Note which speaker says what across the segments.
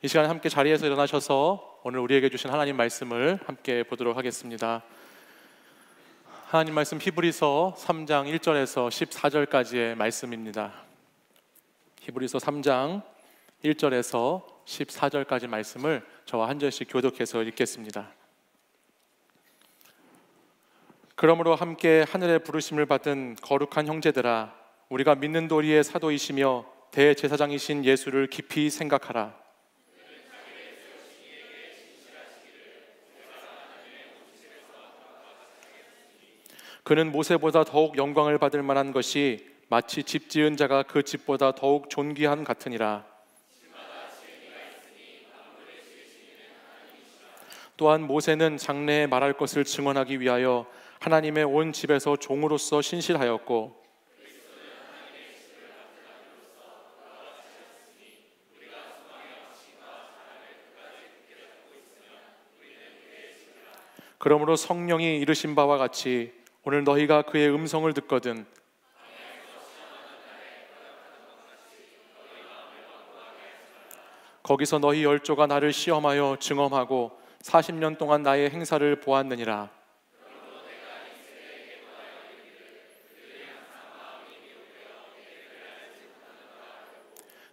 Speaker 1: 이 시간에 함께 자리에서 일어나셔서 오늘 우리에게 주신 하나님 말씀을 함께 보도록 하겠습니다. 하나님 말씀 히브리서 3장 1절에서 14절까지의 말씀입니다. 히브리서 3장 1절에서 14절까지 말씀을 저와 한 절씩 교독해서 읽겠습니다. 그러므로 함께 하늘의 부르심을 받은 거룩한 형제들아, 우리가 믿는 도리의 사도이시며 대제사장이신 예수를 깊이 생각하라. 그는 모세보다 더욱 영광을 받을 만한 것이 마치 집 지은 자가 그 집보다 더욱 존귀한 같으니라. 또한 모세는 장래에 말할 것을 증언하기 위하여 하나님의 온 집에서 종으로서 신실하였고, 그러므로 성령이 이르신 바와 같이 오늘 너희가 그의 음성을 듣거든 거기서 너희 열조가 나를 시험하여 증언하고 40년 동안 나의 행사를 보았느니라.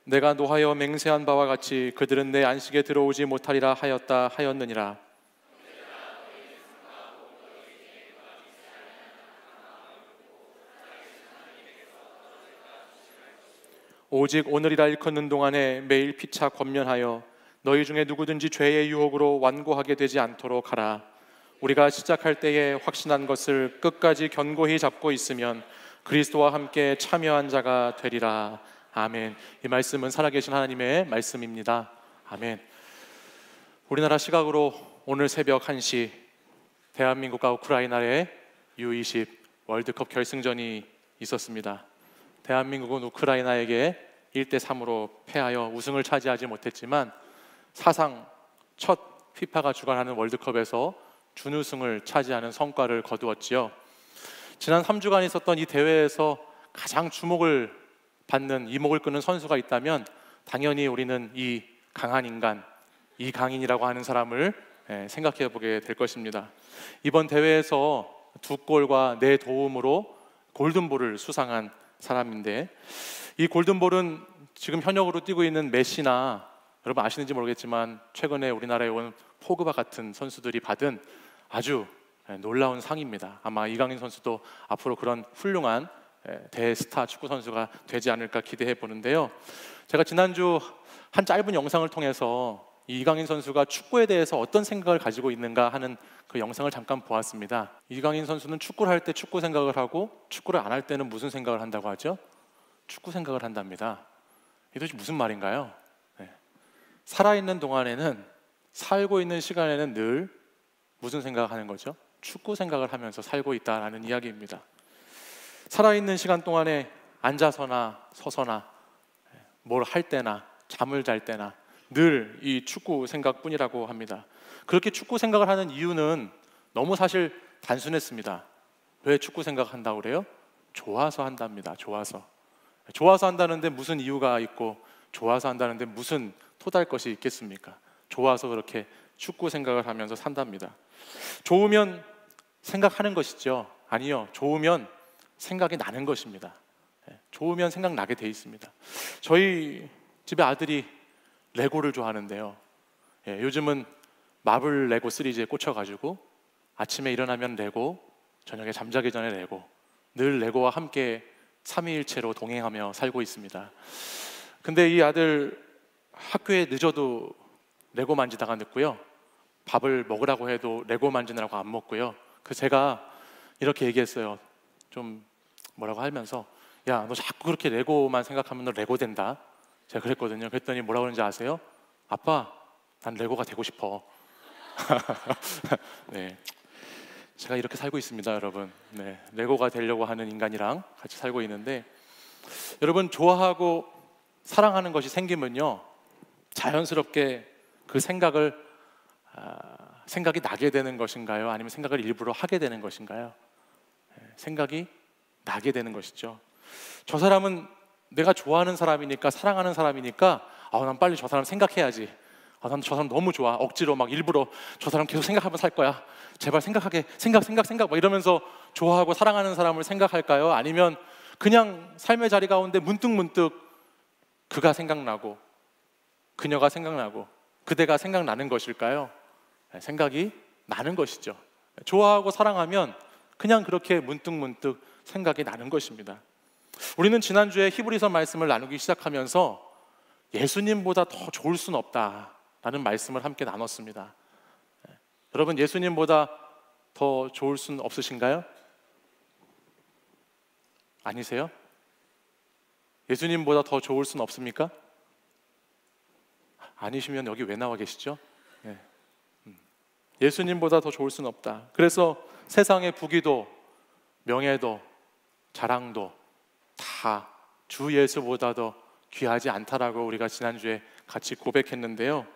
Speaker 1: 내가 노하여 맹세한 바와 같이 그들은 내 안식에 들어오지 못하리라 하였느니라. 오직 오늘이라 일컫는 동안에 매일 피차 권면하여 너희 중에 누구든지 죄의 유혹으로 완고하게 되지 않도록 하라. 우리가 시작할 때에 확신한 것을 끝까지 견고히 잡고 있으면 그리스도와 함께 참여한 자가 되리라. 아멘. 이 말씀은 살아계신 하나님의 말씀입니다. 아멘. 우리나라 시각으로 오늘 새벽 1시 대한민국과 우크라이나의 U20 월드컵 결승전이 있었습니다. 대한민국은 우크라이나에게 1대3으로 패하여 우승을 차지하지 못했지만 사상 첫 피파가 주관하는 월드컵에서 준우승을 차지하는 성과를 거두었지요. 지난 3주간 있었던 이 대회에서 가장 주목을 받는, 이목을 끄는 선수가 있다면 당연히 우리는 이 강한 인간, 이강인이라고 하는 사람을 생각해 보게 될 것입니다. 이번 대회에서 2골과 4도움으로 골든볼을 수상한 사람인데, 이 골든볼은 지금 현역으로 뛰고 있는 메시나 여러분 아시는지 모르겠지만 최근에 우리나라에 온 포그바 같은 선수들이 받은 아주 놀라운 상입니다. 아마 이강인 선수도 앞으로 그런 훌륭한 대스타 축구 선수가 되지 않을까 기대해 보는데요. 제가 지난주 한 짧은 영상을 통해서 이강인 선수가 축구에 대해서 어떤 생각을 가지고 있는가 하는 그 영상을 잠깐 보았습니다. 이강인 선수는 축구를 할 때 축구 생각을 하고 축구를 안 할 때는 무슨 생각을 한다고 하죠? 축구 생각을 한답니다. 이게 도대체 무슨 말인가요? 살아있는 동안에는, 살고 있는 시간에는 늘 무슨 생각을 하는 거죠? 축구 생각을 하면서 살고 있다라는 이야기입니다. 살아있는 시간 동안에 앉아서나 서서나 뭘 할 때나 잠을 잘 때나 늘 이 축구 생각뿐이라고 합니다. 그렇게 축구 생각을 하는 이유는 너무 사실 단순했습니다. 왜 축구 생각한다고 그래요? 좋아서 한답니다. 좋아서 한다는데 무슨 이유가 있고, 좋아서 한다는데 무슨 토달 것이 있겠습니까? 좋아서 그렇게 축구 생각을 하면서 산답니다. 좋으면 생각하는 것이죠? 아니요, 좋으면 생각이 나는 것입니다. 좋으면 생각나게 돼 있습니다. 저희 집에 아들이 레고를 좋아하는데요, 요즘은 마블 레고 시리즈에 꽂혀가지고 아침에 일어나면 레고, 저녁에 잠자기 전에 레고, 늘 레고와 함께 삼위일체로 동행하며 살고 있습니다. 근데 이 아들 학교에 늦어도 레고 만지다가 늦고요, 밥을 먹으라고 해도 레고 만지느라고 안 먹고요. 그래서 제가 이렇게 얘기했어요. 좀 뭐라고 하면서, 야, 너 자꾸 그렇게 레고만 생각하면 너 레고 된다. 제가 그랬거든요. 그랬더니 뭐라고 그러는지 아세요? 아빠, 난 레고가 되고 싶어. 네, 제가 이렇게 살고 있습니다, 여러분. 레고가 되려고 하는 인간이랑 같이 살고 있는데, 여러분, 좋아하고 사랑하는 것이 생기면요, 자연스럽게 그 생각이 나게 되는 것인가요? 아니면 생각을 일부러 하게 되는 것인가요? 생각이 나게 되는 것이죠. 저 사람은 내가 좋아하는 사람이니까, 사랑하는 사람이니까 난 빨리 저 사람 생각해야지, 난 저 사람 너무 좋아. 억지로 막 일부러 저 사람 계속 생각하면 살 거야. 제발 생각하게, 생각 막 이러면서 좋아하고 사랑하는 사람을 생각할까요? 아니면 그냥 삶의 자리 가운데 문득 그가 생각나고 그녀가 생각나고 그대가 생각나는 것일까요? 생각이 나는 것이죠. 좋아하고 사랑하면 그냥 그렇게 문득 생각이 나는 것입니다. 우리는 지난주에 히브리서 말씀을 나누기 시작하면서 예수님보다 더 좋을 수는 없다라는 말씀을 함께 나눴습니다. 여러분, 예수님보다 더 좋을 수는 없으신가요? 아니세요? 예수님보다 더 좋을 수는 없습니까? 아니시면 여기 왜 나와 계시죠? 예수님보다 더 좋을 수는 없다. 그래서 세상의 부귀도 명예도 자랑도 다 주 예수보다 더 귀하지 않다라고 우리가 지난주에 같이 고백했는데요.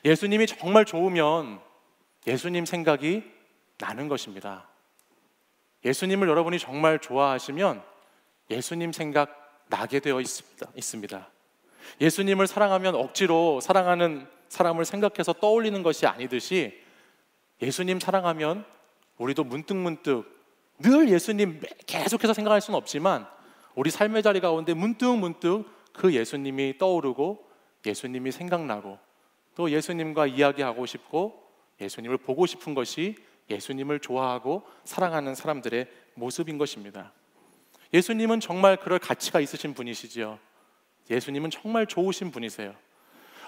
Speaker 1: 예수님이 정말 좋으면 예수님 생각이 나는 것입니다. 예수님을 여러분이 정말 좋아하시면 예수님 생각 나게 되어 있습니다. 예수님을 사랑하면 억지로 사랑하는 사람을 생각해서 떠올리는 것이 아니듯이 예수님 사랑하면 우리도 문득 늘 예수님 계속해서 생각할 수는 없지만 우리 삶의 자리 가운데 문득 그 예수님이 떠오르고 예수님이 생각나고 또 예수님과 이야기하고 싶고 예수님을 보고 싶은 것이 예수님을 좋아하고 사랑하는 사람들의 모습인 것입니다. 예수님은 정말 그럴 가치가 있으신 분이시지요. 예수님은 정말 좋으신 분이세요.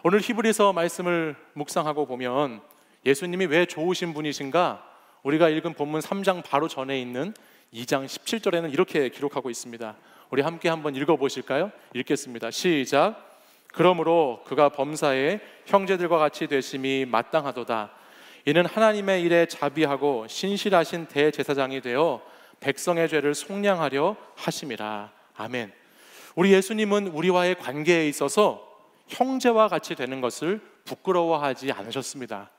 Speaker 1: 오늘 히브리서 말씀을 묵상하고 보면 예수님이 왜 좋으신 분이신가? 우리가 읽은 본문 3장 바로 전에 있는 2장 17절에는 이렇게 기록하고 있습니다. 우리 함께 한번 읽어보실까요? 읽겠습니다. 시작. 그러므로 그가 범사에 형제들과 같이 되심이 마땅하도다. 이는 하나님의 일에 자비하고 신실하신 대제사장이 되어 백성의 죄를 속량하려 하심이라. 아멘. 우리 예수님은 우리와의 관계에 있어서 형제와 같이 되는 것을 부끄러워하지 않으셨습니다.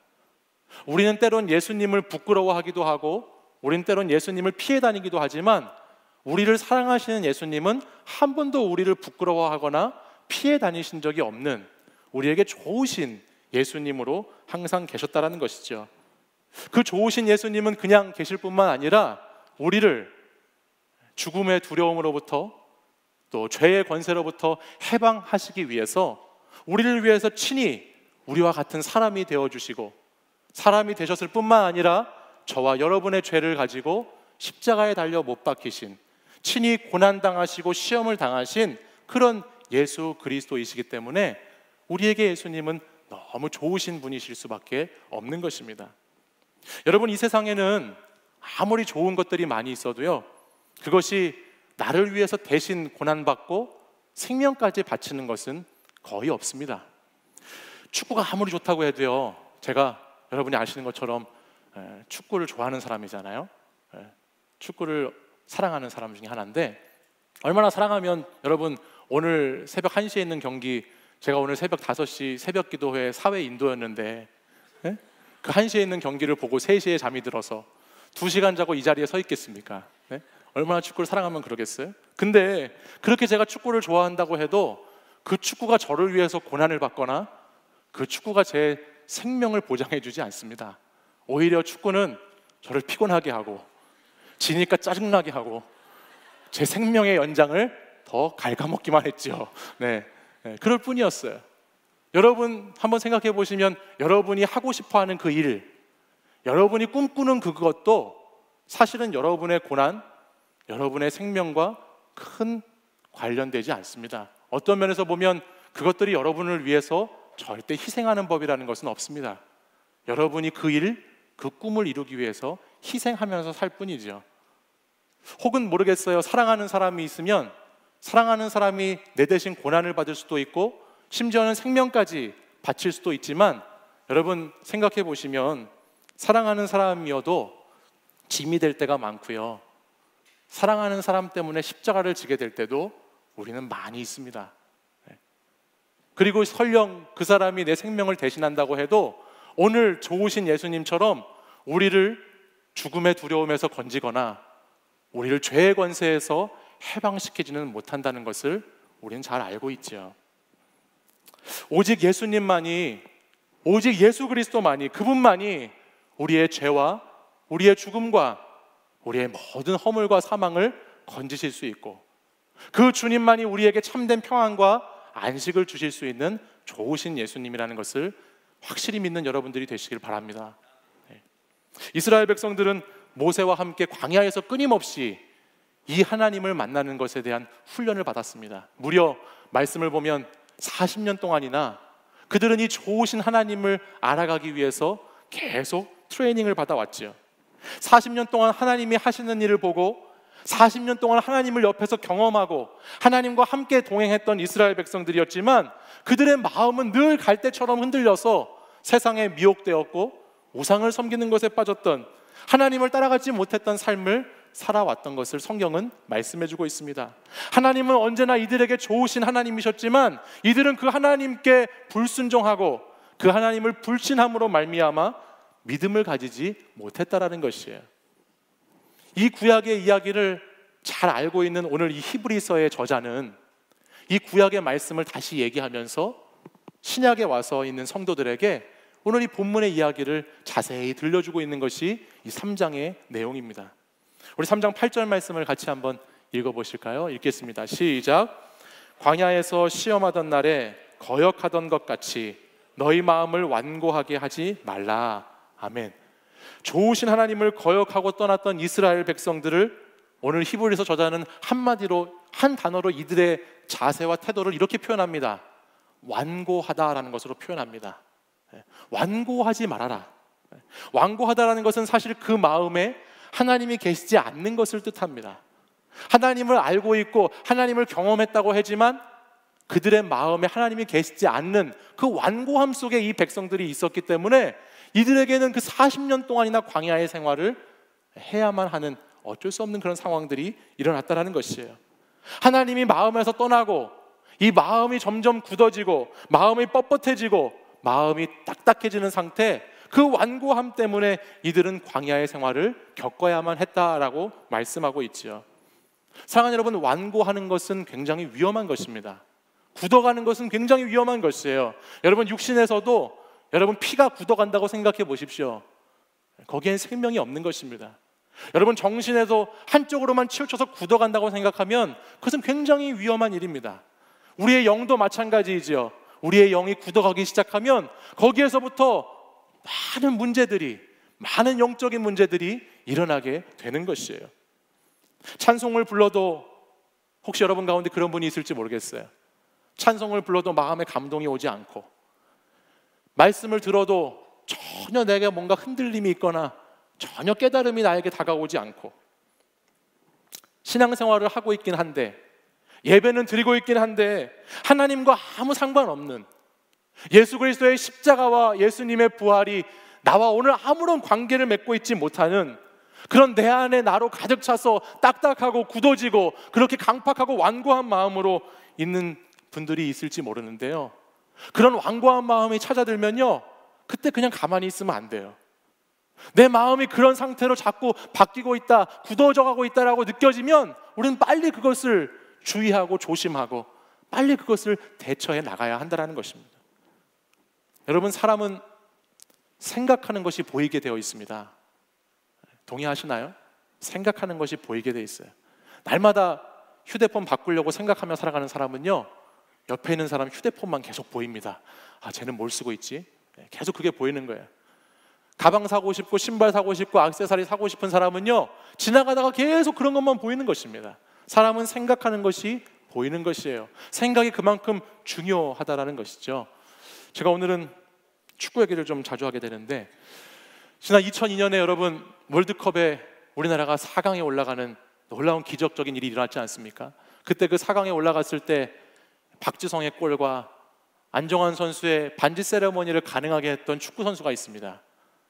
Speaker 1: 우리는 때론 예수님을 부끄러워하기도 하고 우리는 때론 예수님을 피해 다니기도 하지만 우리를 사랑하시는 예수님은 한 번도 우리를 부끄러워하거나 피해 다니신 적이 없는 우리에게 좋으신 예수님으로 항상 계셨다라는 것이죠. 그 좋으신 예수님은 그냥 계실 뿐만 아니라 우리를 죽음의 두려움으로부터 또 죄의 권세로부터 해방하시기 위해서 우리를 위해서 친히 우리와 같은 사람이 되어주시고 사람이 되셨을 뿐만 아니라 저와 여러분의 죄를 가지고 십자가에 달려 못 박히신 친히 고난당하시고 시험을 당하신 그런 예수 그리스도이시기 때문에 우리에게 예수님은 너무 좋으신 분이실 수밖에 없는 것입니다. 여러분, 이 세상에는 아무리 좋은 것들이 많이 있어도요 그것이 나를 위해서 대신 고난받고 생명까지 바치는 것은 거의 없습니다. 축구가 아무리 좋다고 해도요, 제가 여러분이 아시는 것처럼 축구를 좋아하는 사람이잖아요. 축구를 사랑하는 사람 중에 하나인데 얼마나 사랑하면 여러분 오늘 새벽 1시에 있는 경기 제가 오늘 새벽 5시 새벽 기도회 사회 인도였는데 그 1시에 있는 경기를 보고 3시에 잠이 들어서 2시간 자고 이 자리에 서 있겠습니까? 얼마나 축구를 사랑하면 그러겠어요? 근데 그렇게 제가 축구를 좋아한다고 해도 그 축구가 저를 위해서 고난을 받거나 그 축구가 제 생명을 보장해 주지 않습니다. 오히려 축구는 저를 피곤하게 하고 지니까 짜증나게 하고 제 생명의 연장을 더 갉아먹기만 했죠. 그럴 뿐이었어요. 여러분 한번 생각해 보시면 여러분이 하고 싶어하는 그 일, 여러분이 꿈꾸는 그것도 사실은 여러분의 고난, 여러분의 생명과 큰 관련되지 않습니다. 어떤 면에서 보면 그것들이 여러분을 위해서 절대 희생하는 법이라는 것은 없습니다. 여러분이 그 일, 그 꿈을 이루기 위해서 희생하면서 살 뿐이죠. 혹은 모르겠어요. 사랑하는 사람이 있으면 사랑하는 사람이 내 대신 고난을 받을 수도 있고 심지어는 생명까지 바칠 수도 있지만 여러분 생각해 보시면 사랑하는 사람이어도 짐이 될 때가 많고요. 사랑하는 사람 때문에 십자가를 지게 될 때도 우리는 많이 있습니다. 그리고 설령 그 사람이 내 생명을 대신한다고 해도 오늘 좋으신 예수님처럼 우리를 죽음의 두려움에서 건지거나 우리를 죄의 권세에서 해방시키지는 못한다는 것을 우리는 잘 알고 있죠. 오직 예수님만이 오직 예수 그리스도만이, 그분만이 우리의 죄와 우리의 죽음과 우리의 모든 허물과 사망을 건지실 수 있고, 그 주님만이 우리에게 참된 평안과 안식을 주실 수 있는 좋으신 예수님이라는 것을 확실히 믿는 여러분들이 되시길 바랍니다. 이스라엘 백성들은 모세와 함께 광야에서 끊임없이 이 하나님을 만나는 것에 대한 훈련을 받았습니다. 무려 말씀을 보면 40년 동안이나 그들은 이 좋으신 하나님을 알아가기 위해서 계속 트레이닝을 받아왔죠. 40년 동안 하나님이 하시는 일을 보고 40년 동안 하나님을 옆에서 경험하고 하나님과 함께 동행했던 이스라엘 백성들이었지만, 그들의 마음은 늘 갈대처럼 흔들려서 세상에 미혹되었고 우상을 섬기는 것에 빠졌던, 하나님을 따라가지 못했던 삶을 살아왔던 것을 성경은 말씀해주고 있습니다. 하나님은 언제나 이들에게 좋으신 하나님이셨지만 이들은 그 하나님께 불순종하고 그 하나님을 불신함으로 말미암아 믿음을 가지지 못했다라는 것이에요. 이 구약의 이야기를 잘 알고 있는 오늘 이 히브리서의 저자는 이 구약의 말씀을 다시 얘기하면서 신약에 와서 있는 성도들에게 오늘 이 본문의 이야기를 자세히 들려주고 있는 것이 이 3장의 내용입니다. 우리 3장 8절 말씀을 같이 한번 읽어보실까요? 읽겠습니다. 시작. 광야에서 시험하던 날에 거역하던 것 같이 너희 마음을 완고하게 하지 말라. 아멘. 좋으신 하나님을 거역하고 떠났던 이스라엘 백성들을 오늘 히브리서 저자는 한마디로, 한 단어로 이들의 자세와 태도를 이렇게 표현합니다. 완고하다라는 것으로 표현합니다. 완고하지 말아라. 완고하다라는 것은 사실 그 마음에 하나님이 계시지 않는 것을 뜻합니다. 하나님을 알고 있고 하나님을 경험했다고 하지만 그들의 마음에 하나님이 계시지 않는 그 완고함 속에 이 백성들이 있었기 때문에 이들에게는 그 40년 동안이나 광야의 생활을 해야만 하는 어쩔 수 없는 그런 상황들이 일어났다는 것이에요. 하나님이 마음에서 떠나고 이 마음이 점점 굳어지고 마음이 뻣뻣해지고 마음이 딱딱해지는 상태, 그 완고함 때문에 이들은 광야의 생활을 겪어야만 했다라고 말씀하고 있지요. 사랑하는 여러분, 완고하는 것은 굉장히 위험한 것입니다. 굳어가는 것은 굉장히 위험한 것이에요. 여러분, 육신에서도 여러분 피가 굳어간다고 생각해 보십시오. 거기엔 생명이 없는 것입니다. 여러분, 정신에도 한쪽으로만 치우쳐서 굳어간다고 생각하면 그것은 굉장히 위험한 일입니다. 우리의 영도 마찬가지이죠. 우리의 영이 굳어가기 시작하면 거기에서부터 많은 문제들이, 많은 영적인 문제들이 일어나게 되는 것이에요. 찬송을 불러도 혹시 여러분 가운데 그런 분이 있을지 모르겠어요. 찬송을 불러도 마음에 감동이 오지 않고, 말씀을 들어도 전혀 내게 뭔가 흔들림이 있거나 전혀 깨달음이 나에게 다가오지 않고, 신앙생활을 하고 있긴 한데, 예배는 드리고 있긴 한데 하나님과 아무 상관없는, 예수 그리스도의 십자가와 예수님의 부활이 나와 오늘 아무런 관계를 맺고 있지 못하는 그런 내 안에 나로 가득 차서 딱딱하고 굳어지고 그렇게 강팍하고 완고한 마음으로 있는 분들이 있을지 모르는데요, 그런 완고한 마음이 찾아들면요, 그때 그냥 가만히 있으면 안 돼요. 내 마음이 그런 상태로 자꾸 바뀌고 있다, 굳어져 가고 있다라고 느껴지면 우리는 빨리 그것을 주의하고 조심하고 빨리 그것을 대처해 나가야 한다는 것입니다. 여러분, 사람은 생각하는 것이 보이게 되어 있습니다. 동의하시나요? 생각하는 것이 보이게 되어 있어요. 날마다 휴대폰 바꾸려고 생각하며 살아가는 사람은요, 옆에 있는 사람 휴대폰만 계속 보입니다. 아, 쟤는 뭘 쓰고 있지? 계속 그게 보이는 거예요. 가방 사고 싶고 신발 사고 싶고 액세서리 사고 싶은 사람은요, 지나가다가 계속 그런 것만 보이는 것입니다. 사람은 생각하는 것이 보이는 것이에요. 생각이 그만큼 중요하다라는 것이죠. 제가 오늘은 축구 얘기를 좀 자주 하게 되는데, 지난 2002년에 여러분 월드컵에 우리나라가 4강에 올라가는 놀라운 기적적인 일이 일어났지 않습니까? 그때 그 4강에 올라갔을 때 박지성의 골과 안정환 선수의 반지 세레머니를 가능하게 했던 축구 선수가 있습니다.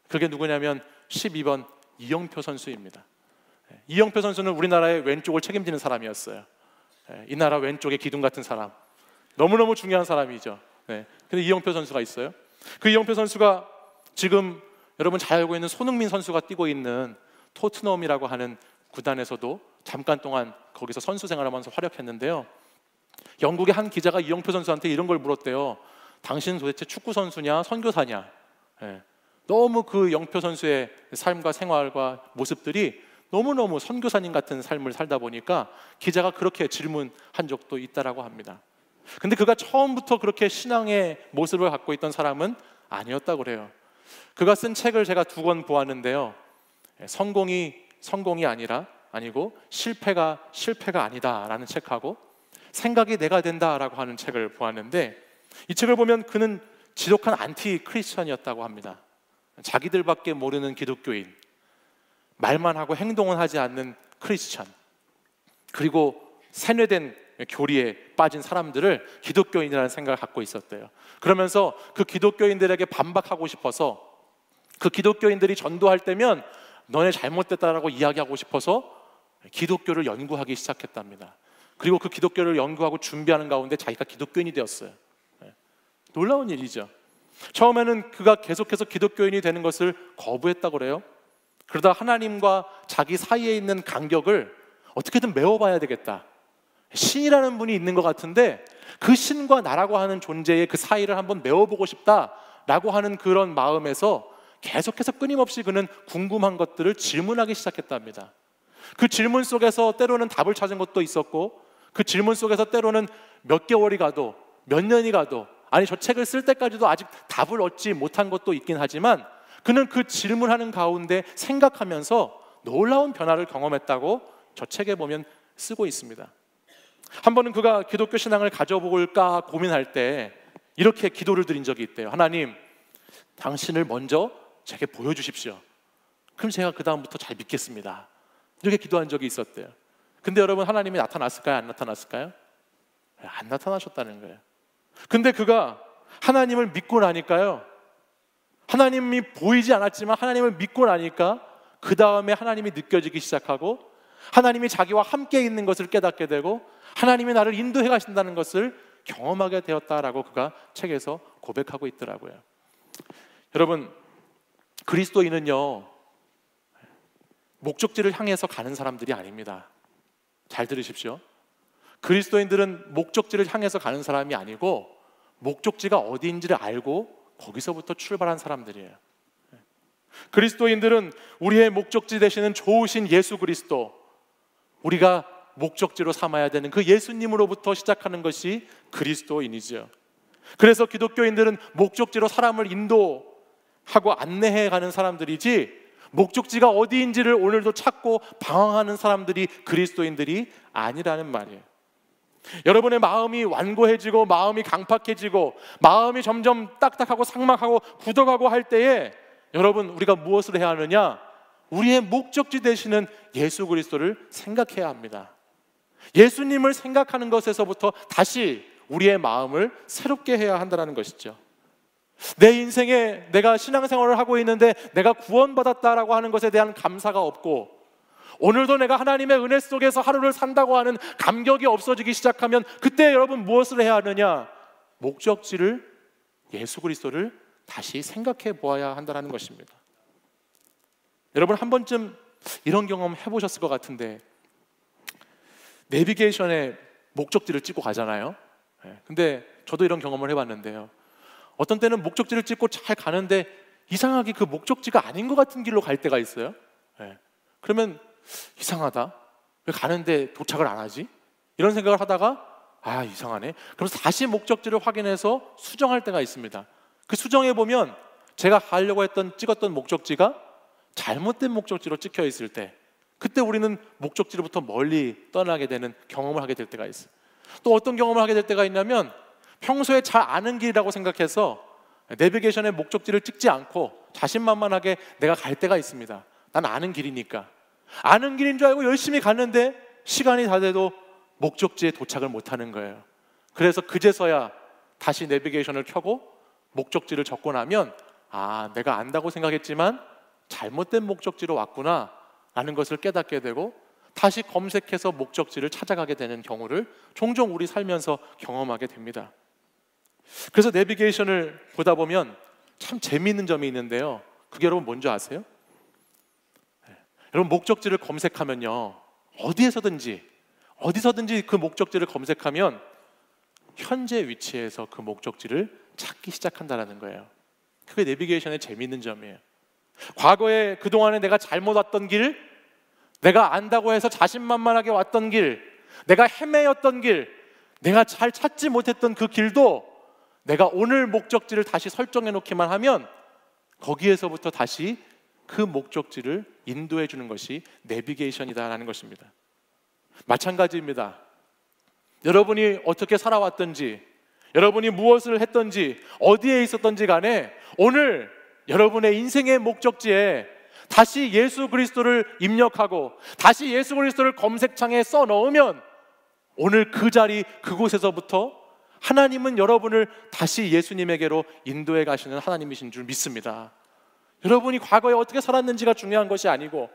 Speaker 1: 그게 누구냐면 12번 이영표 선수입니다. 이영표 선수는 우리나라의 왼쪽을 책임지는 사람이었어요. 이 나라 왼쪽의 기둥 같은 사람, 너무너무 중요한 사람이죠. 근데 이영표 선수가 있어요. 그 이영표 선수가 지금 여러분 잘 알고 있는 손흥민 선수가 뛰고 있는 토트넘이라고 하는 구단에서도 잠깐 동안 거기서 선수 생활하면서 활약했는데요, 영국의 한 기자가 이영표 선수한테 이런 걸 물었대요. 당신은 도대체 축구 선수냐 선교사냐? 너무 그 영표 선수의 삶과 생활과 모습들이 너무너무 선교사님 같은 삶을 살다 보니까 기자가 그렇게 질문한 적도 있다라고 합니다. 근데 그가 처음부터 그렇게 신앙의 모습을 갖고 있던 사람은 아니었다고 그래요. 그가 쓴 책을 제가 2권 보았는데요, 성공이 아니고 실패가 아니다라는 책하고 생각이 내가 된다라고 하는 책을 보았는데, 이 책을 보면 그는 지독한 안티 크리스천이었다고 합니다. 자기들밖에 모르는 기독교인, 말만 하고 행동은 하지 않는 크리스천, 그리고 세뇌된 교리에 빠진 사람들을 기독교인이라는 생각을 갖고 있었대요. 그러면서 그 기독교인들에게 반박하고 싶어서, 그 기독교인들이 전도할 때면 너네 잘못됐다라고 이야기하고 싶어서 기독교를 연구하기 시작했답니다. 그리고 그 기독교를 연구하고 준비하는 가운데 자기가 기독교인이 되었어요. 놀라운 일이죠. 처음에는 그가 계속해서 기독교인이 되는 것을 거부했다고 그래요. 그러다 하나님과 자기 사이에 있는 간격을 어떻게든 메워봐야 되겠다, 신이라는 분이 있는 것 같은데 그 신과 나라고 하는 존재의 그 사이를 한번 메워보고 싶다라고 하는 그런 마음에서 계속해서 끊임없이 그는 궁금한 것들을 질문하기 시작했답니다. 그 질문 속에서 때로는 답을 찾은 것도 있었고, 그 질문 속에서 때로는 몇 개월이 가도 몇 년이 가도, 아니 저 책을 쓸 때까지도 아직 답을 얻지 못한 것도 있긴 하지만, 그는 그 질문하는 가운데 생각하면서 놀라운 변화를 경험했다고 저 책에 보면 쓰고 있습니다. 한 번은 그가 기독교 신앙을 가져볼까 고민할 때 이렇게 기도를 드린 적이 있대요. 하나님, 당신을 먼저 제게 보여주십시오. 그럼 제가 그 다음부터 잘 믿겠습니다. 이렇게 기도한 적이 있었대요. 근데 여러분, 하나님이 나타났을까요? 안 나타났을까요? 안 나타나셨다는 거예요. 근데 그가 하나님을 믿고 나니까요, 하나님이 보이지 않았지만 하나님을 믿고 나니까 그 다음에 하나님이 느껴지기 시작하고, 하나님이 자기와 함께 있는 것을 깨닫게 되고, 하나님이 나를 인도해 가신다는 것을 경험하게 되었다라고 그가 책에서 고백하고 있더라고요. 여러분, 그리스도인은요, 목적지를 향해서 가는 사람들이 아닙니다. 잘 들으십시오. 그리스도인들은 목적지를 향해서 가는 사람이 아니고 목적지가 어디인지를 알고 거기서부터 출발한 사람들이에요. 그리스도인들은 우리의 목적지 되시는 좋으신 예수 그리스도, 우리가 목적지로 삼아야 되는 그 예수님으로부터 시작하는 것이 그리스도인이죠. 그래서 기독교인들은 목적지로 사람을 인도하고 안내해 가는 사람들이지, 목적지가 어디인지를 오늘도 찾고 방황하는 사람들이 그리스도인들이 아니라는 말이에요. 여러분의 마음이 완고해지고 마음이 강팍해지고 마음이 점점 딱딱하고 삭막하고 굳어가고 할 때에 여러분, 우리가 무엇을 해야 하느냐? 우리의 목적지 되시는 예수 그리스도를 생각해야 합니다. 예수님을 생각하는 것에서부터 다시 우리의 마음을 새롭게 해야 한다는 것이죠. 내 인생에 내가 신앙생활을 하고 있는데 내가 구원받았다라고 하는 것에 대한 감사가 없고, 오늘도 내가 하나님의 은혜 속에서 하루를 산다고 하는 감격이 없어지기 시작하면 그때 여러분 무엇을 해야 하느냐? 목적지를, 예수 그리스도를 다시 생각해 보아야 한다는 것입니다. 여러분, 한 번쯤 이런 경험 해보셨을 것 같은데, 내비게이션에 목적지를 찍고 가잖아요. 근데 저도 이런 경험을 해봤는데요, 어떤 때는 목적지를 찍고 잘 가는데 이상하게 그 목적지가 아닌 것 같은 길로 갈 때가 있어요. 그러면 이상하다, 왜 가는데 도착을 안 하지? 이런 생각을 하다가 아, 이상하네. 그래서 다시 목적지를 확인해서 수정할 때가 있습니다. 그 수정해 보면 제가 가려고 찍었던 목적지가 잘못된 목적지로 찍혀 있을 때, 그때 우리는 목적지로부터 멀리 떠나게 되는 경험을 하게 될 때가 있어요. 또 어떤 경험을 하게 될 때가 있냐면, 평소에 잘 아는 길이라고 생각해서 내비게이션에 목적지를 찍지 않고 자신만만하게 내가 갈 때가 있습니다. 난 아는 길이니까. 아는 길인 줄 알고 열심히 갔는데 시간이 다 돼도 목적지에 도착을 못하는 거예요. 그래서 그제서야 다시 내비게이션을 켜고 목적지를 적고 나면, 아, 내가 안다고 생각했지만 잘못된 목적지로 왔구나 라는 것을 깨닫게 되고, 다시 검색해서 목적지를 찾아가게 되는 경우를 종종 우리 살면서 경험하게 됩니다. 그래서 내비게이션을 보다 보면 참 재미있는 점이 있는데요, 그게 여러분 뭔지 아세요? 여러분, 목적지를 검색하면요, 어디서든지 그 목적지를 검색하면 현재 위치에서 그 목적지를 찾기 시작한다는 거예요. 그게 내비게이션의 재미있는 점이에요. 과거에 그동안에 내가 잘못 왔던 길, 내가 안다고 해서 자신만만하게 왔던 길, 내가 헤매였던 길, 내가 잘 찾지 못했던 그 길도 내가 오늘 목적지를 다시 설정해 놓기만 하면 거기에서부터 다시 그 목적지를 인도해 주는 것이 내비게이션이다라는 것입니다. 마찬가지입니다. 여러분이 어떻게 살아왔던지, 여러분이 무엇을 했던지, 어디에 있었던지 간에 오늘 여러분의 인생의 목적지에 다시 예수 그리스도를 입력하고 다시 예수 그리스도를 검색창에 써 넣으면 오늘 그 자리 그곳에서부터 하나님은 여러분을 다시 예수님에게로 인도해 가시는 하나님이신 줄 믿습니다. 여러분이 과거에 어떻게 살았는지가 중요한 것이 아니고,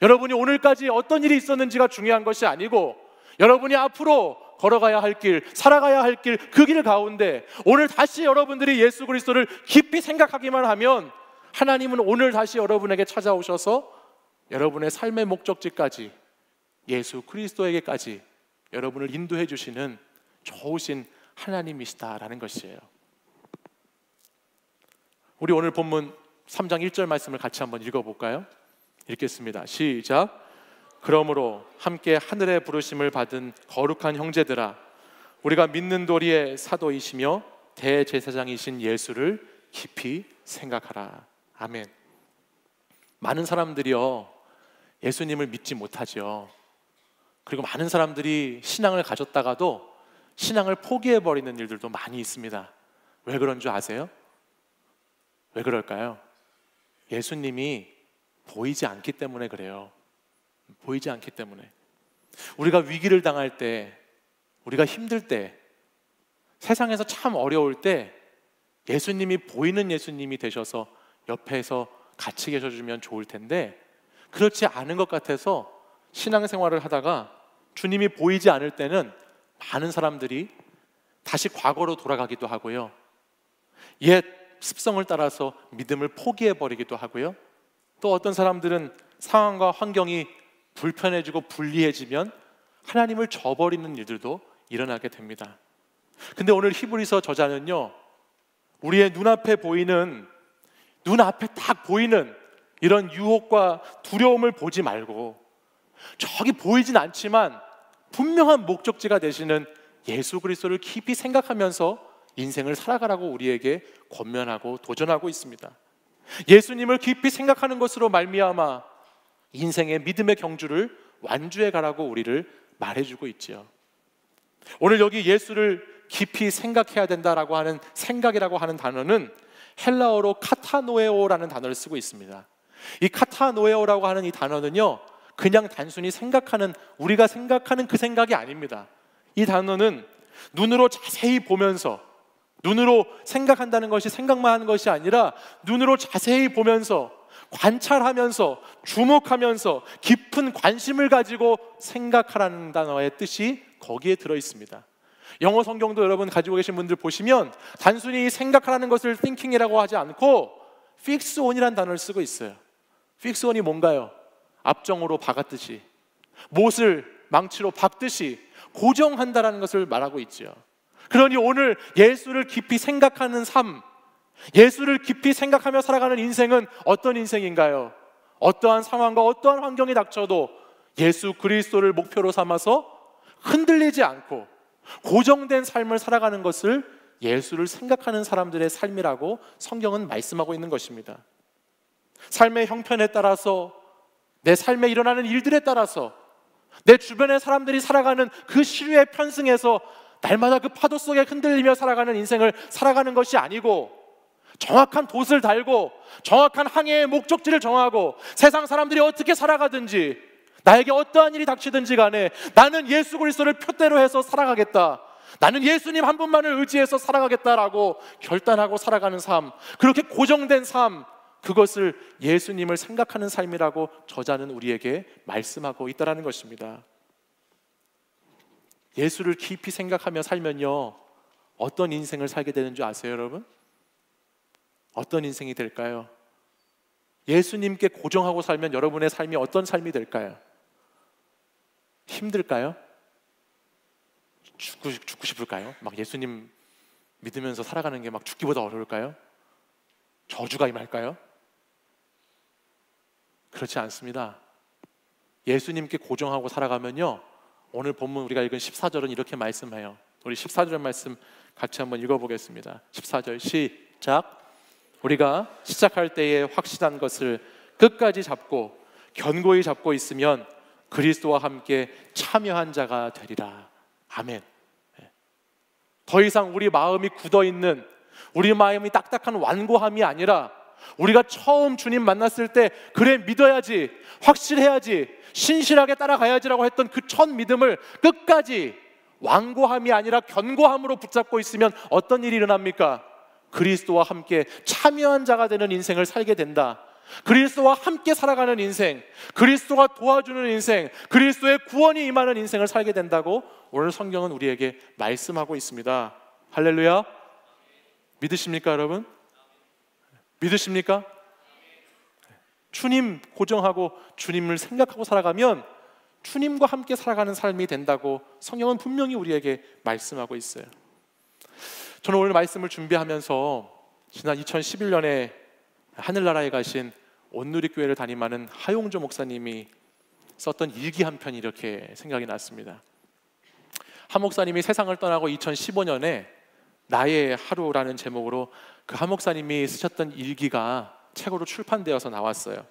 Speaker 1: 여러분이 오늘까지 어떤 일이 있었는지가 중요한 것이 아니고, 여러분이 앞으로 걸어가야 할 길, 살아가야 할 길, 그 길 가운데 오늘 다시 여러분들이 예수 그리스도를 깊이 생각하기만 하면 하나님은 오늘 다시 여러분에게 찾아오셔서 여러분의 삶의 목적지까지, 예수 그리스도에게까지 여러분을 인도해 주시는 좋으신 하나님이시다라는 것이에요. 우리 오늘 본문 3장 1절 말씀을 같이 한번 읽어볼까요? 읽겠습니다. 시작. 그러므로 함께 하늘의 부르심을 받은 거룩한 형제들아, 우리가 믿는 도리의 사도이시며 대제사장이신 예수를 깊이 생각하라. 아멘. 많은 사람들이요, 예수님을 믿지 못하죠. 그리고 많은 사람들이 신앙을 가졌다가도 신앙을 포기해버리는 일들도 많이 있습니다. 왜 그런 줄 아세요? 왜 그럴까요? 예수님이 보이지 않기 때문에 그래요. 보이지 않기 때문에. 우리가 위기를 당할 때, 우리가 힘들 때, 세상에서 참 어려울 때 예수님이 보이는 예수님이 되셔서 옆에서 같이 계셔주면 좋을 텐데, 그렇지 않은 것 같아서 신앙생활을 하다가 주님이 보이지 않을 때는 많은 사람들이 다시 과거로 돌아가기도 하고요, 옛 습성을 따라서 믿음을 포기해버리기도 하고요, 또 어떤 사람들은 상황과 환경이 불편해지고 불리해지면 하나님을 저버리는 일들도 일어나게 됩니다. 근데 오늘 히브리서 저자는요, 우리의 눈앞에 보이는, 눈앞에 딱 보이는 이런 유혹과 두려움을 보지 말고 저기 보이진 않지만 분명한 목적지가 되시는 예수 그리스도를 깊이 생각하면서 인생을 살아가라고 우리에게 권면하고 도전하고 있습니다. 예수님을 깊이 생각하는 것으로 말미암아 인생의 믿음의 경주를 완주해 가라고 우리를 말해주고 있지요. 오늘 여기 예수를 깊이 생각해야 된다라고 하는 생각이라고 하는 단어는 헬라어로 카타노에오라는 단어를 쓰고 있습니다. 이 카타노에오라고 하는 이 단어는요, 그냥 단순히 생각하는, 우리가 생각하는 그 생각이 아닙니다. 이 단어는 눈으로 자세히 보면서, 눈으로 생각한다는 것이 생각만 하는 것이 아니라 눈으로 자세히 보면서, 관찰하면서, 주목하면서 깊은 관심을 가지고 생각하라는 단어의 뜻이 거기에 들어 있습니다. 영어 성경도 여러분 가지고 계신 분들 보시면 단순히 생각하라는 것을 thinking이라고 하지 않고 fix on이라는 단어를 쓰고 있어요. fix on이 뭔가요? 앞정으로 박았듯이, 못을 망치로 박듯이 고정한다라는 것을 말하고 있죠. 그러니 오늘 예수를 깊이 생각하는 삶, 예수를 깊이 생각하며 살아가는 인생은 어떤 인생인가요? 어떠한 상황과 어떠한 환경이 닥쳐도 예수 그리스도를 목표로 삼아서 흔들리지 않고 고정된 삶을 살아가는 것을 예수를 생각하는 사람들의 삶이라고 성경은 말씀하고 있는 것입니다. 삶의 형편에 따라서, 내 삶에 일어나는 일들에 따라서, 내 주변의 사람들이 살아가는 그 시류의 편승에서 날마다 그 파도 속에 흔들리며 살아가는 인생을 살아가는 것이 아니고, 정확한 돛을 달고 정확한 항해의 목적지를 정하고 세상 사람들이 어떻게 살아가든지, 나에게 어떠한 일이 닥치든지 간에 나는 예수 그리스도를 표대로 해서 살아가겠다, 나는 예수님 한 분만을 의지해서 살아가겠다라고 결단하고 살아가는 삶, 그렇게 고정된 삶, 그것을 예수님을 생각하는 삶이라고 저자는 우리에게 말씀하고 있다는 것입니다. 예수를 깊이 생각하며 살면요, 어떤 인생을 살게 되는 줄 아세요, 여러분? 어떤 인생이 될까요? 예수님께 고정하고 살면 여러분의 삶이 어떤 삶이 될까요? 힘들까요? 죽고 싶을까요? 막 예수님 믿으면서 살아가는 게 막 죽기보다 어려울까요? 저주가 임할까요? 그렇지 않습니다. 예수님께 고정하고 살아가면요, 오늘 본문 우리가 읽은 14절은 이렇게 말씀해요. 우리 14절 말씀 같이 한번 읽어보겠습니다. 14절 시작. 우리가 시작할 때에 확신한 것을 끝까지 잡고 견고히 잡고 있으면 그리스도와 함께 참여한 자가 되리라. 아멘. 더 이상 우리 마음이 굳어있는, 우리 마음이 딱딱한 완고함이 아니라 우리가 처음 주님 만났을 때 그래 믿어야지, 확실해야지, 신실하게 따라가야지라고 했던 그 첫 믿음을 끝까지 완고함이 아니라 견고함으로 붙잡고 있으면 어떤 일이 일어납니까? 그리스도와 함께 참여한 자가 되는 인생을 살게 된다. 그리스도와 함께 살아가는 인생, 그리스도가 도와주는 인생, 그리스도의 구원이 임하는 인생을 살게 된다고 오늘 성경은 우리에게 말씀하고 있습니다. 할렐루야. 믿으십니까 여러분? 믿으십니까? 주님 고정하고 주님을 생각하고 살아가면 주님과 함께 살아가는 삶이 된다고 성경은 분명히 우리에게 말씀하고 있어요. 저는 오늘 말씀을 준비하면서 지난 2011년에 하늘나라에 가신 온누리교회를 담임하는 하용조 목사님이 썼던 일기 한 편이 이렇게 생각이 났습니다. 한 목사님이 세상을 떠나고 2015년에 나의 하루라는 제목으로 그 한 목사님이 쓰셨던 일기가 책으로 출판되어서 나왔어요.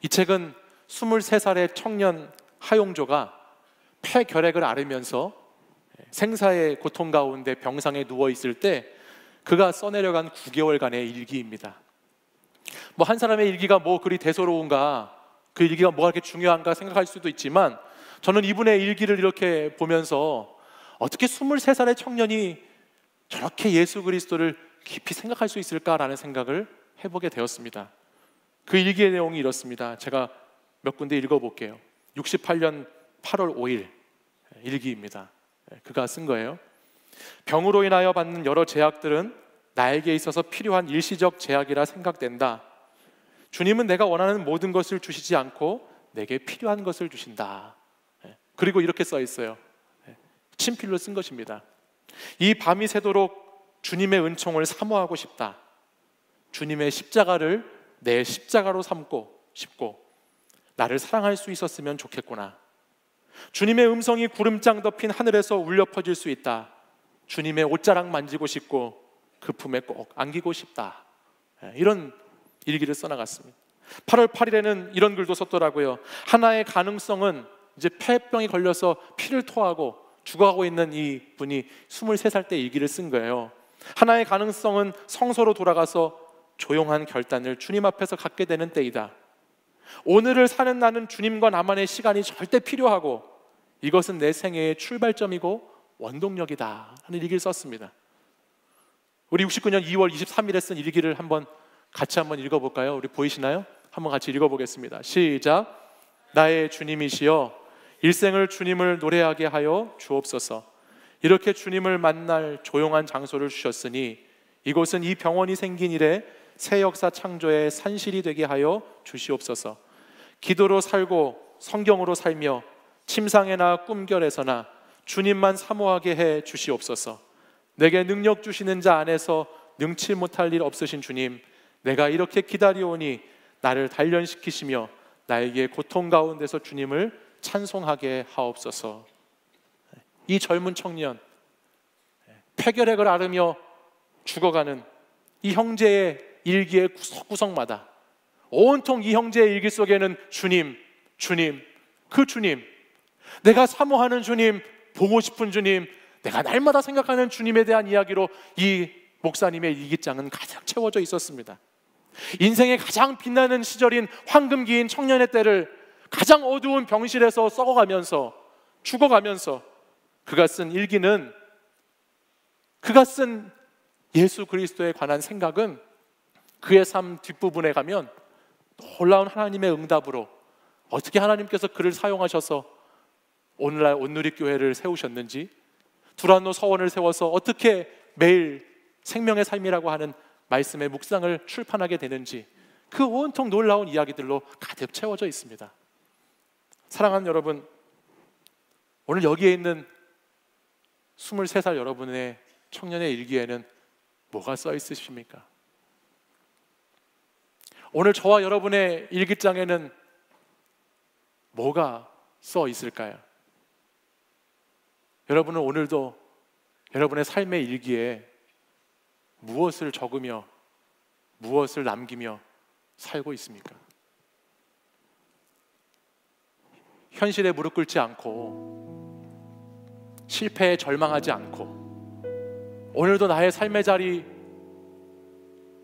Speaker 1: 이 책은 23살의 청년 하용조가 폐결핵을 앓으면서 생사의 고통 가운데 병상에 누워있을 때 그가 써내려간 9개월간의 일기입니다. 뭐 한 사람의 일기가 뭐 그리 대소로운가, 그 일기가 뭐가 그렇게 중요한가 생각할 수도 있지만 저는 이분의 일기를 이렇게 보면서 어떻게 23살의 청년이 저렇게 예수 그리스도를 깊이 생각할 수 있을까라는 생각을 해보게 되었습니다. 그 일기의 내용이 이렇습니다. 제가 몇 군데 읽어볼게요. 68년 8월 5일 일기입니다. 그가 쓴 거예요. 병으로 인하여 받는 여러 제약들은 나에게 있어서 필요한 일시적 제약이라 생각된다. 주님은 내가 원하는 모든 것을 주시지 않고 내게 필요한 것을 주신다. 그리고 이렇게 써 있어요. 친필로 쓴 것입니다. 이 밤이 새도록 주님의 은총을 사모하고 싶다. 주님의 십자가를 내 십자가로 삼고 싶고 나를 사랑할 수 있었으면 좋겠구나. 주님의 음성이 구름장 덮인 하늘에서 울려 퍼질 수 있다. 주님의 옷자락 만지고 싶고 그 품에 꼭 안기고 싶다. 이런 일기를 써나갔습니다. 8월 8일에는 이런 글도 썼더라고요. 하나의 가능성은 이제 폐병이 걸려서 피를 토하고 죽어가고 있는 이 분이 23살 때 일기를 쓴 거예요. 하나의 가능성은 성소로 돌아가서 조용한 결단을 주님 앞에서 갖게 되는 때이다. 오늘을 사는 나는 주님과 나만의 시간이 절대 필요하고 이것은 내 생애의 출발점이고 원동력이다 하는 일기를 썼습니다. 우리 69년 2월 23일에 쓴 일기를 같이 한번 읽어볼까요? 우리 보이시나요? 한번 같이 읽어보겠습니다. 시작. 나의 주님이시여 일생을 주님을 노래하게 하여 주옵소서. 이렇게 주님을 만날 조용한 장소를 주셨으니 이곳은 이 병원이 생긴 이래 새 역사 창조의 산실이 되게 하여 주시옵소서. 기도로 살고 성경으로 살며 침상에나 꿈결에서나 주님만 사모하게 해 주시옵소서. 내게 능력 주시는 자 안에서 능치 못할 일 없으신 주님, 내가 이렇게 기다려오니 나를 단련시키시며 나에게 고통 가운데서 주님을 찬송하게 하옵소서. 이 젊은 청년, 폐결핵을 앓으며 죽어가는 이 형제의 일기의 구석구석마다 온통 이 형제의 일기 속에는 주님, 주님, 그 주님, 내가 사모하는 주님, 보고 싶은 주님, 내가 날마다 생각하는 주님에 대한 이야기로 이 목사님의 일기장은 가득 채워져 있었습니다. 인생의 가장 빛나는 시절인 황금기인 청년의 때를 가장 어두운 병실에서 썩어가면서 죽어가면서 그가 쓴 일기는, 그가 쓴 예수 그리스도에 관한 생각은 그의 삶 뒷부분에 가면 놀라운 하나님의 응답으로 어떻게 하나님께서 그를 사용하셔서 오늘날 온누리교회를 세우셨는지, 두란노 서원을 세워서 어떻게 매일 생명의 삶이라고 하는 말씀의 묵상을 출판하게 되는지, 그 온통 놀라운 이야기들로 가득 채워져 있습니다. 사랑하는 여러분, 오늘 여기에 있는 23살 여러분의 청년의 일기에는 뭐가 써 있으십니까? 오늘 저와 여러분의 일기장에는 뭐가 써 있을까요? 여러분은 오늘도 여러분의 삶의 일기에 무엇을 적으며 무엇을 남기며 살고 있습니까? 현실에 무릎 꿇지 않고 실패에 절망하지 않고 오늘도 나의 삶의 자리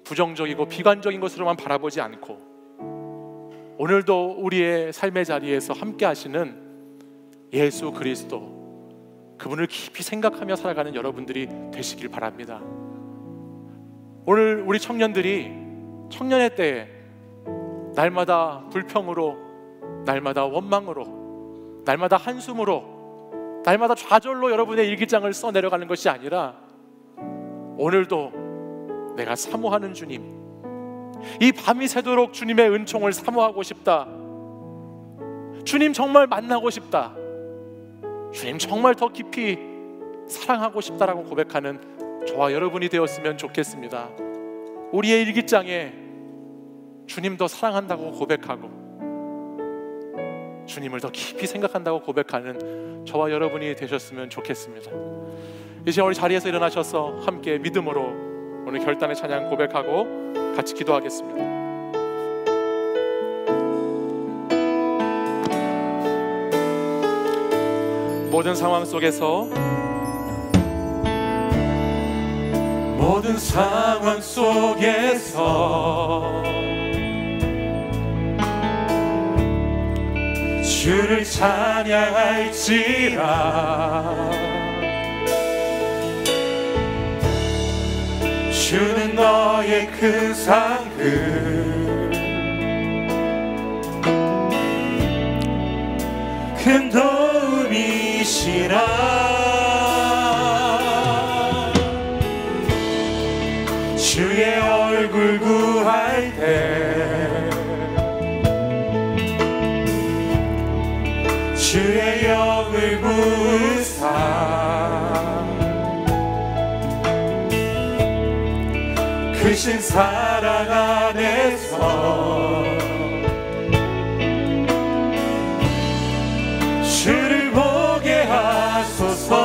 Speaker 1: 부정적이고 비관적인 것으로만 바라보지 않고 오늘도 우리의 삶의 자리에서 함께 하시는 예수 그리스도, 그분을 깊이 생각하며 살아가는 여러분들이 되시길 바랍니다. 오늘 우리 청년들이 청년의 때에 날마다 불평으로, 날마다 원망으로, 날마다 한숨으로, 날마다 좌절로 여러분의 일기장을 써내려가는 것이 아니라 오늘도 내가 사모하는 주님, 이 밤이 새도록 주님의 은총을 사모하고 싶다, 주님 정말 만나고 싶다, 주님 정말 더 깊이 사랑하고 싶다라고 고백하는 저와 여러분이 되었으면 좋겠습니다. 우리의 일기장에 주님 더 사랑한다고 고백하고 주님을 더 깊이 생각한다고 고백하는 저와 여러분이 되셨으면 좋겠습니다. 이제 우리 자리에서 일어나셔서 함께 믿음으로 오늘 결단의 찬양 고백하고 같이 기도하겠습니다. 모든 상황 속에서
Speaker 2: 주를 찬양할지라. 주는 너의 큰 상급, 큰 도움이시라. 주의 얼굴 구할 때 주의 영을 부으사 크신 사랑 안에서 주를 보게 하소서.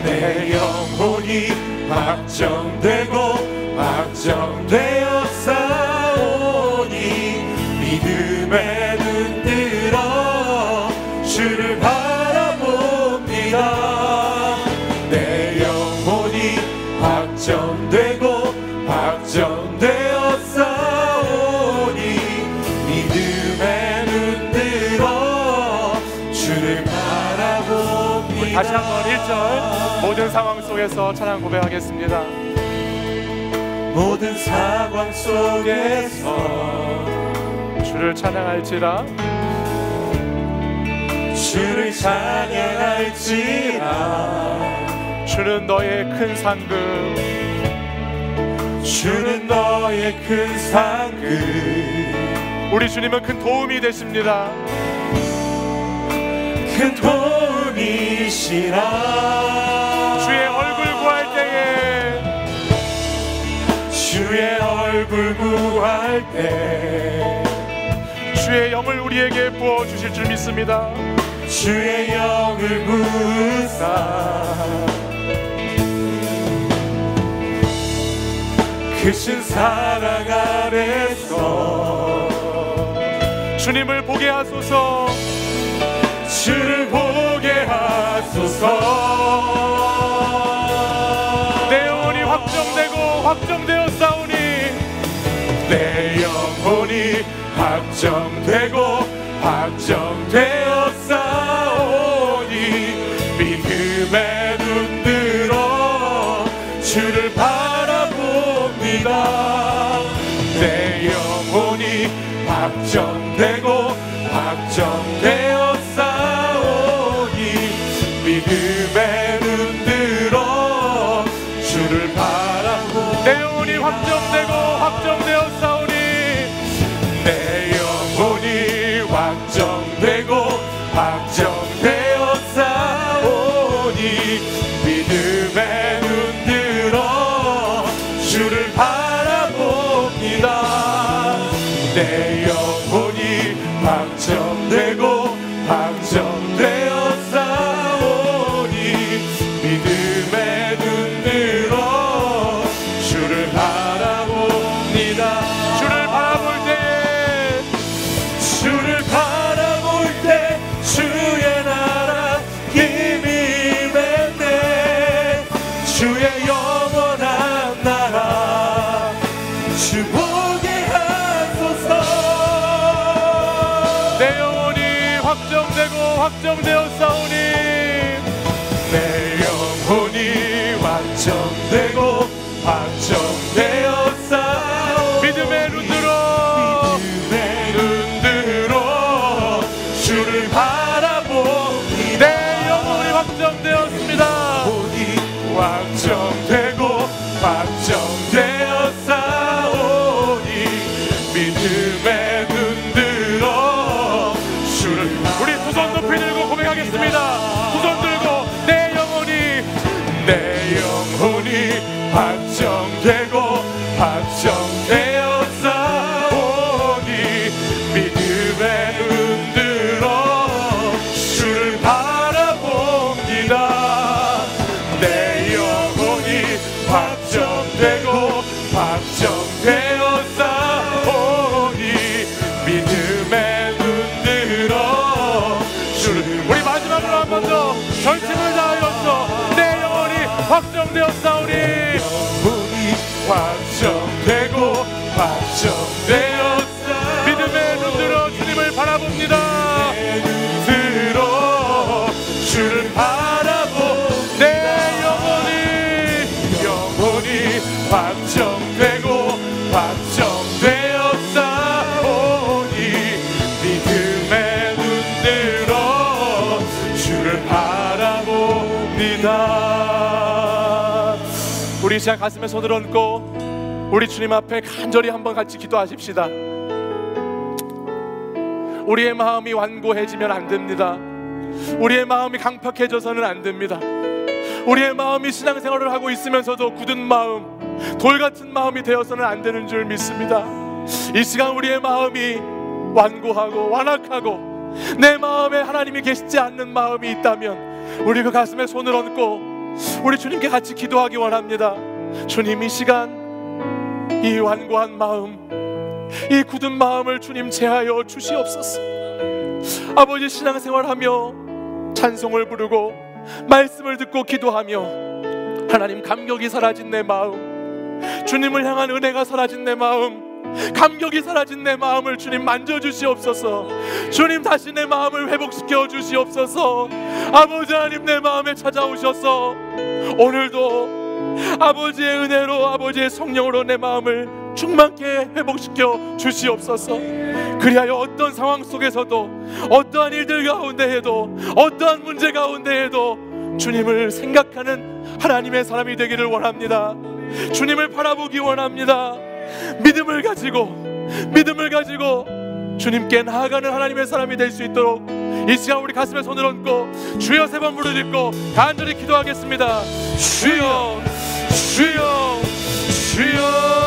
Speaker 2: 내 영혼이 확정되고 확정되어 싸우니 믿음에 눈 들어 주를 바라봅니다. 내 영혼이 확정되고 확정되어 싸우니 믿음에 눈 들어 주를 바라봅니다.
Speaker 1: 다시 한번 1절 모든 상황 속에서 찬양 고백하겠습니다.
Speaker 2: 모든 상황 속에서
Speaker 1: 주를 찬양할지라.
Speaker 2: 주를 찬양할지라.
Speaker 1: 주는 너의 큰 상급,
Speaker 2: 주는 너의 큰 상급.
Speaker 1: 우리 주님은 큰 도움이 되십니다.
Speaker 2: 큰 도움이시라.
Speaker 1: 주의 얼굴 구할 때에
Speaker 2: 주의 얼굴 구할 때
Speaker 1: 주의 영을 우리에게 부어주실 줄 믿습니다.
Speaker 2: 주의 영을 부으사 크신 사랑 안에서
Speaker 1: 주님을 보게 하소서.
Speaker 2: 주를 보게 하소서.
Speaker 1: 내 영혼이 확정되고 확정되어 싸우니
Speaker 2: 내 영혼이 확정되고 확정되어 싸우니 믿음에 눈 들어 주를 바라봅니다. 내 영혼이 확정되고 확정되어 싸우니 믿음에 눈 들어 주를 바라봅니다.
Speaker 1: 내 영혼이 확정되고 확정되어 싸우니
Speaker 2: 내 영혼이 확정되고 주의 영원한 나라 주 보게 하소서.
Speaker 1: 내 영혼이 확정되고 확정되었사오니
Speaker 2: 내 영혼이 완전되고 확정되었사오니
Speaker 1: 믿음의 눈들어
Speaker 2: 주를 바라보니
Speaker 1: 내 영혼이 확정되었습니다.
Speaker 2: 확정되고 확정되었사오니 믿음의 눈들어 주를
Speaker 1: 우리 두 손 높이 들고 고백하겠습니다. 두 손 들고 내 영혼이
Speaker 2: 확정되고 확정되었사오니 믿음의 눈들어 주를 바라봅니다. 내 영혼이 확정되고 확정되었사오니 믿음의 눈들어 주를.
Speaker 1: 우리 마지막으로 한 번 더 전심을 다하여서 내 영혼이 확정되었사오니
Speaker 2: 확정되고 확정되었사
Speaker 1: 믿음의 눈으로 주님을 바라봅니다.
Speaker 2: 들어 주를 바라봅니다.
Speaker 1: 내
Speaker 2: 영혼이 확정되고 확정되었사오니 믿음의 눈들어 주를 바라봅니다.
Speaker 1: 우리 이 시간 가슴에 손을 얹고 우리 주님 앞에 간절히 한번 같이 기도하십시다. 우리의 마음이 완고해지면 안 됩니다. 우리의 마음이 강팍해져서는 안 됩니다. 우리의 마음이 신앙생활을 하고 있으면서도 굳은 마음, 돌 같은 마음이 되어서는 안 되는 줄 믿습니다. 이 시간 우리의 마음이 완고하고 완악하고 내 마음에 하나님이 계시지 않는 마음이 있다면 우리 그 가슴에 손을 얹고 우리 주님께 같이 기도하기 원합니다. 주님, 이 시간 이 완고한 마음, 이 굳은 마음을 주님 제하여 주시옵소서. 아버지, 신앙생활하며 찬송을 부르고 말씀을 듣고 기도하며 하나님 감격이 사라진 내 마음, 주님을 향한 은혜가 사라진 내 마음, 감격이 사라진 내 마음을 주님 만져주시옵소서. 주님 다시 내 마음을 회복시켜 주시옵소서. 아버지 하나님, 내 마음에 찾아오셔서 오늘도 아버지의 은혜로, 아버지의 성령으로 내 마음을 충만케 회복시켜 주시옵소서. 그리하여 어떤 상황 속에서도, 어떠한 일들 가운데에도, 어떠한 문제 가운데에도 주님을 생각하는 하나님의 사람이 되기를 원합니다. 주님을 바라보기 원합니다. 믿음을 가지고 주님께 나아가는 하나님의 사람이 될 수 있도록 이 시간 우리 가슴에 손을 얹고 주여 3번 부르짖고 간절히 기도하겠습니다. 주여, 주여, 주여.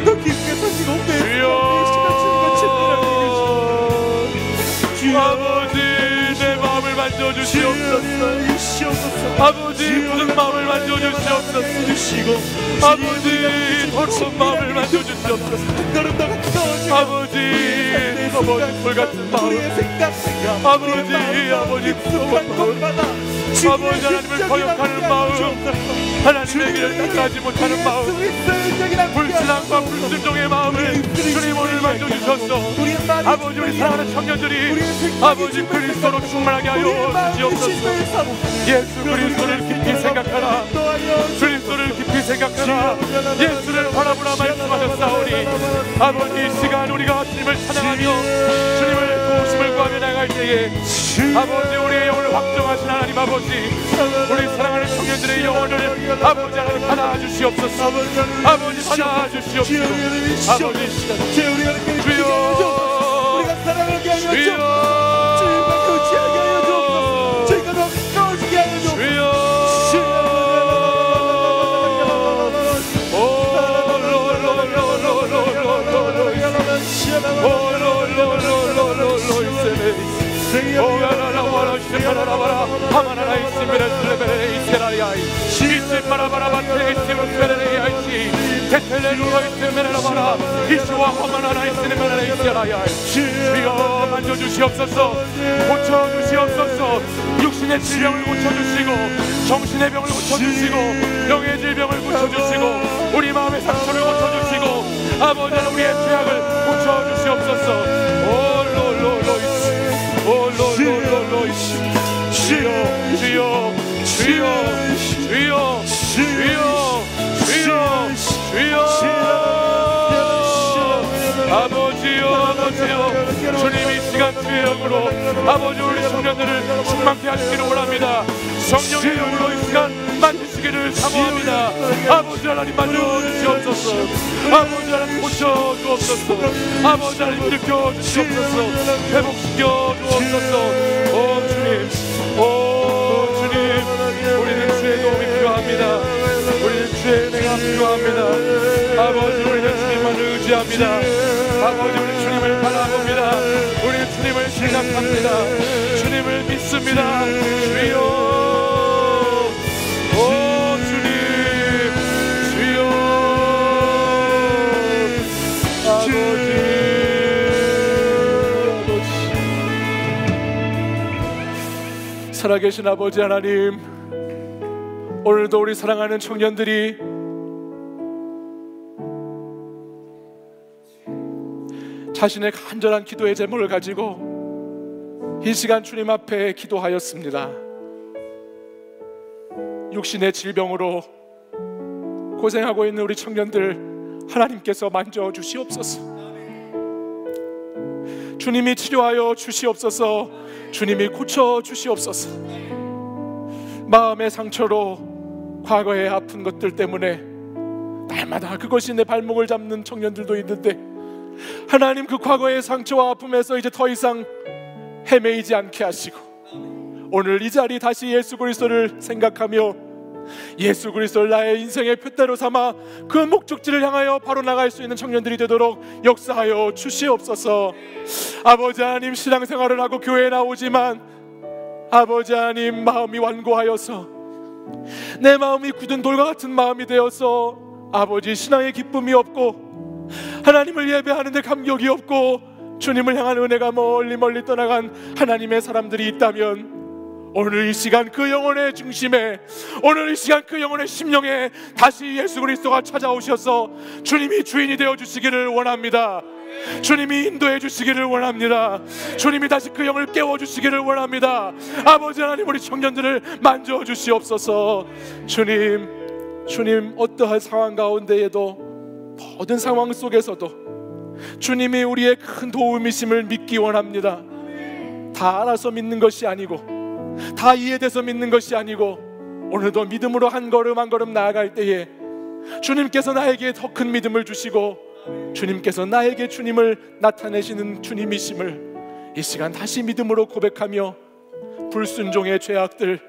Speaker 2: 더 깊게 사시고
Speaker 1: 아버지, 내 마음을 만져주시옵소서. 아버지, 굳은 마음을 만져주시옵소서. 아버지, 더러운 마음을 만져주시옵소서. 아버지, 돌같은 마음, 아버지, 아버지 하나님을 거역하는 마음, 하나님의 길을 따라가지 못하는 마음, 불신앙과 불순종의 마음을 주님 오늘 만져주셨어. 아버지, 우리 사랑하는 청년들이 아버지 그리스도로 충만하게 하여 주시옵소서. 예수 그리스도를 깊이 생각하라. 그리스도를 깊이 생각하라. 예수를 바라보라 말씀하셨사오니 아버지, 이 시간 우리가 주님을 찬양하며 주님을 도우심을 구하며 나갈 때에 아버지, 우리의 영혼을 확정하신 하나님 아버지, 우리 사랑하는 청년들의 영혼을 아버지 하나님 받아주시옵소서. 아버지 받아주시옵소서. 아버지, 주여, 주여, 시메라라바라 하마나라 이시메레스레베레 이세라리아이 이시마라바라바테 이시메레레이아이시 테텔레루아 이시메라라바라 이시와 하마나라 이시메레레 이세라리아이 주여 만져주시옵소서 고쳐주시옵소서 육신의 질병을 고쳐주시고 정신의 병을 고쳐주시고 영의 질병을 고쳐주시고 우리 마음의 상처를 고쳐주시고 아버지 우리의 죄악을 고쳐주시옵소서 주여 주여 주여 주여 주여 주여 주여 아버지요 주님 이 시간 주의 영으로 아버지 우리 청년들을 충만케 하시기를 원합니다. 성령의 영으로 이 시간 만드시기를 사모합니다. 아버지 하나님 만져주시옵소서. 아버지 하나님 고쳐주옵소서. 아버지 하나님 일으켜주시옵소서. 회복시켜 주옵소서. 오 주님, 오 주님, 우리는 주의 도움이 필요합니다. 우리는 주의 은혜가 필요합니다. 아버지 우리는 주님만 의지합니다. 아버지 우리 주님을 바라봅니다. 우리 주님을 생각합니다. 주님을 믿습니다. 주여 오 주님 주여 아버지 살아계신 아버지 하나님, 오늘도 우리 사랑하는 청년들이 자신의 간절한 기도의 제목을 가지고 이 시간 주님 앞에 기도하였습니다. 육신의 질병으로 고생하고 있는 우리 청년들 하나님께서 만져주시옵소서. 주님이 치료하여 주시옵소서. 주님이 고쳐주시옵소서. 마음의 상처로 과거의 아픈 것들 때문에 날마다 그것이 내 발목을 잡는 청년들도 있는데 하나님 그 과거의 상처와 아픔에서 이제 더 이상 헤매이지 않게 하시고 오늘 이 자리 다시 예수 그리스도를 생각하며 예수 그리스도를 나의 인생의 표대로 삼아 그 목적지를 향하여 바로 나갈 수 있는 청년들이 되도록 역사하여 주시옵소서. 아버지 하나님, 신앙생활을 하고 교회에 나오지만 아버지 하나님 마음이 완고하여서 내 마음이 굳은 돌과 같은 마음이 되어서 아버지 신앙의 기쁨이 없고 하나님을 예배하는데 감격이 없고 주님을 향한 은혜가 멀리 멀리 떠나간 하나님의 사람들이 있다면 오늘 이 시간 그 영혼의 중심에, 오늘 이 시간 그 영혼의 심령에 다시 예수 그리스도가 찾아오셔서 주님이 주인이 되어 주시기를 원합니다. 주님이 인도해 주시기를 원합니다. 주님이 다시 그 영을 깨워 주시기를 원합니다. 아버지 하나님, 우리 청년들을 만져 주시옵소서. 주님 어떠한 상황 가운데에도 모든 상황 속에서도 주님이 우리의 큰 도움이심을 믿기 원합니다. 다 알아서 믿는 것이 아니고 다 이해돼서 믿는 것이 아니고 오늘도 믿음으로 한 걸음 한 걸음 나아갈 때에 주님께서 나에게 더 큰 믿음을 주시고 주님께서 나에게 주님을 나타내시는 주님이심을 이 시간 다시 믿음으로 고백하며 불순종의 죄악들,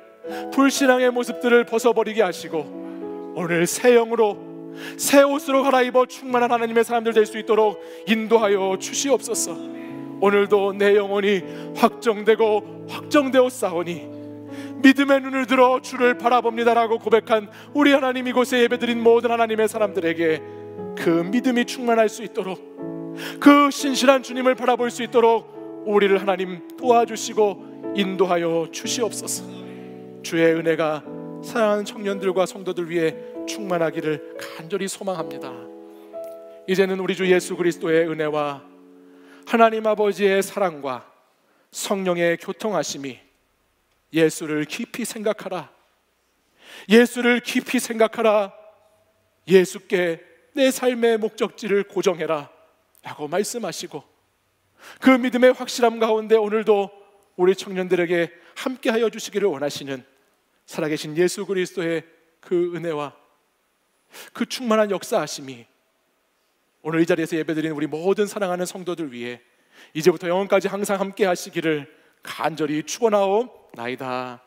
Speaker 1: 불신앙의 모습들을 벗어버리게 하시고 오늘 새 영으로 새 옷으로 갈아입어 충만한 하나님의 사람들 될 수 있도록 인도하여 주시옵소서. 오늘도 내 영혼이 확정되고 확정되어 싸우니 믿음의 눈을 들어 주를 바라봅니다라고 고백한 우리 하나님, 이곳에 예배드린 모든 하나님의 사람들에게 그 믿음이 충만할 수 있도록, 그 신실한 주님을 바라볼 수 있도록 우리를 하나님 도와주시고 인도하여 주시옵소서. 주의 은혜가 사랑하는 청년들과 성도들 위해 충만하기를 간절히 소망합니다. 이제는 우리 주 예수 그리스도의 은혜와 하나님 아버지의 사랑과 성령의 교통하심이, 예수를 깊이 생각하라, 예수를 깊이 생각하라, 예수께 내 삶의 목적지를 고정해라 라고 말씀하시고 그 믿음의 확실함 가운데 오늘도 우리 청년들에게 함께하여 주시기를 원하시는 살아계신 예수 그리스도의 그 은혜와 그 충만한 역사하심이 오늘 이 자리에서 예배드리는 우리 모든 사랑하는 성도들 위해 이제부터 영원까지 항상 함께 하시기를 간절히 축원하옵나이다.